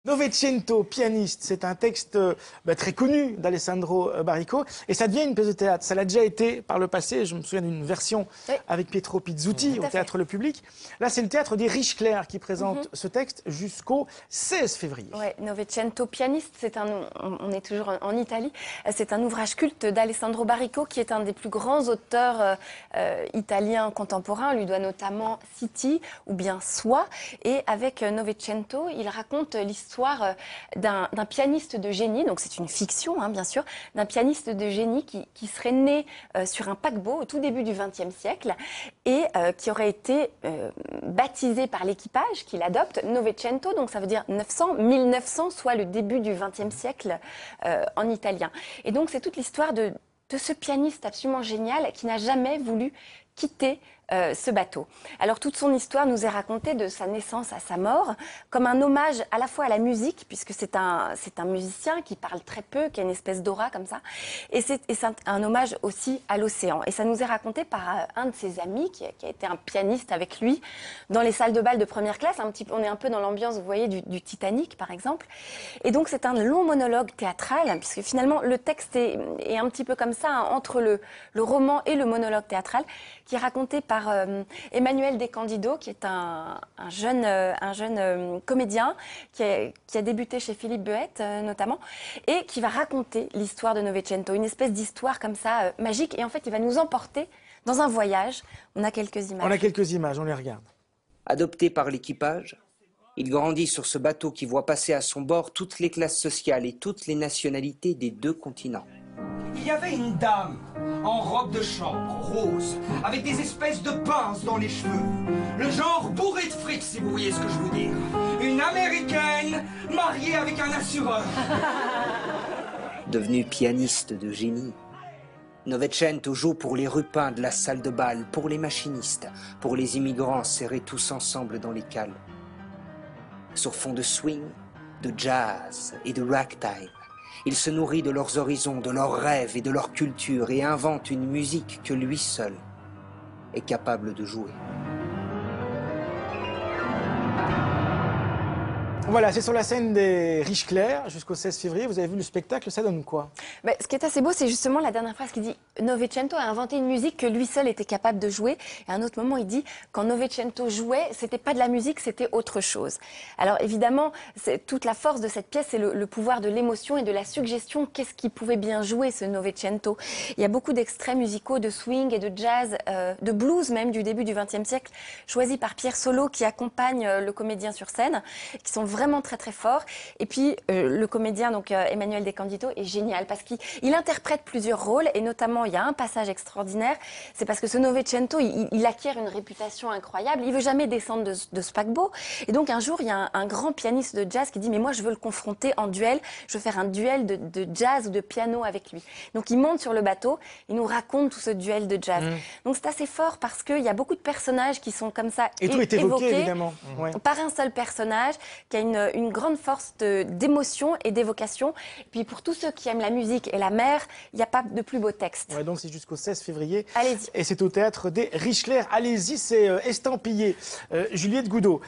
Novecento, pianiste, c'est un texte très connu d'Alessandro Baricco et ça devient une pièce de théâtre. Ça l'a déjà été par le passé, je me souviens d'une version avec Pietro Pizzuti au Théâtre Le Public. Là, c'est le Théâtre des Riches Clercs qui présente ce texte jusqu'au 16 février. Ouais, Novecento, pianiste, on est toujours en Italie, c'est un ouvrage culte d'Alessandro Baricco qui est un des plus grands auteurs italiens contemporains. On lui doit notamment City ou bien Soi. Et avec Novecento, il raconte l'histoire d'un pianiste de génie, donc c'est une fiction bien sûr, d'un pianiste de génie qui serait né sur un paquebot au tout début du XXe siècle et qui aurait été baptisé par l'équipage qu'il adopte Novecento, donc ça veut dire 1900, soit le début du XXe siècle en italien. Et donc c'est toute l'histoire de ce pianiste absolument génial qui n'a jamais voulu quitter ce bateau. Alors toute son histoire nous est racontée de sa naissance à sa mort comme un hommage à la fois à la musique, puisque c'est un musicien qui parle très peu, qui a une espèce d'aura comme ça, et c'est un hommage aussi à l'océan. Et ça nous est raconté par un de ses amis qui a été un pianiste avec lui dans les salles de bal de première classe. On est un peu dans l'ambiance, vous voyez, du Titanic par exemple. Et donc c'est un long monologue théâtral, puisque finalement le texte est un petit peu comme ça, entre le roman et le monologue théâtral, qui est raconté par Emmanuel De Candido, qui est un jeune comédien qui a débuté chez Philippe Buët notamment, et qui va raconter l'histoire de Novecento, une espèce d'histoire comme ça magique. Et en fait, il va nous emporter dans un voyage. On a quelques images. On a quelques images, on les regarde. Adopté par l'équipage, il grandit sur ce bateau qui voit passer à son bord toutes les classes sociales et toutes les nationalités des deux continents. Il y avait une dame en robe de chambre, rose, avec des espèces de pinces dans les cheveux. Le genre bourré de fric, si vous voyez ce que je veux dire. Une américaine mariée avec un assureur. Devenu pianiste de génie, Novecento joue pour les rupins de la salle de bal, pour les machinistes, pour les immigrants serrés tous ensemble dans les cales. Sur fond de swing, de jazz et de ragtime, il se nourrit de leurs horizons, de leurs rêves et de leur culture et invente une musique que lui seul est capable de jouer. Voilà, c'est sur la scène des Riches Clercs jusqu'au 16 février. Vous avez vu le spectacle, ça donne quoi? Ce qui est assez beau, c'est justement la dernière phrase qui dit « Novecento a inventé une musique que lui seul était capable de jouer ». Et à un autre moment, il dit « Quand Novecento jouait, c'était pas de la musique, c'était autre chose ». Alors évidemment, toute la force de cette pièce, c'est le pouvoir de l'émotion et de la suggestion. Qu'est-ce qu'il pouvait bien jouer, ce Novecento? Il y a beaucoup d'extraits musicaux de swing et de jazz, de blues même, du début du XXe siècle, choisis par Pierre Solo, qui accompagne le comédien sur scène, qui sont vraiment très très forts. Et puis le comédien Emmanuel De Candido est génial parce qu'il interprète plusieurs rôles, et notamment il y a un passage extraordinaire, c'est parce que ce Novecento il acquiert une réputation incroyable, il veut jamais descendre de ce paquebot, et donc un jour il y a un grand pianiste de jazz qui dit mais moi je veux le confronter en duel, je veux faire un duel de jazz ou de piano avec lui. Donc il monte sur le bateau, il nous raconte tout ce duel de jazz. Donc c'est assez fort parce qu'il y a beaucoup de personnages qui sont comme ça et tout est évoqué évidemment par un seul personnage qui a une grande force d'émotion et d'évocation. Et puis pour tous ceux qui aiment la musique et la mer, il n'y a pas de plus beau texte. Ouais, donc c'est jusqu'au 16 février. Allez-y. Et c'est au Théâtre des Riches Clercs. Allez-y, c'est estampillé. Juliette Goudot.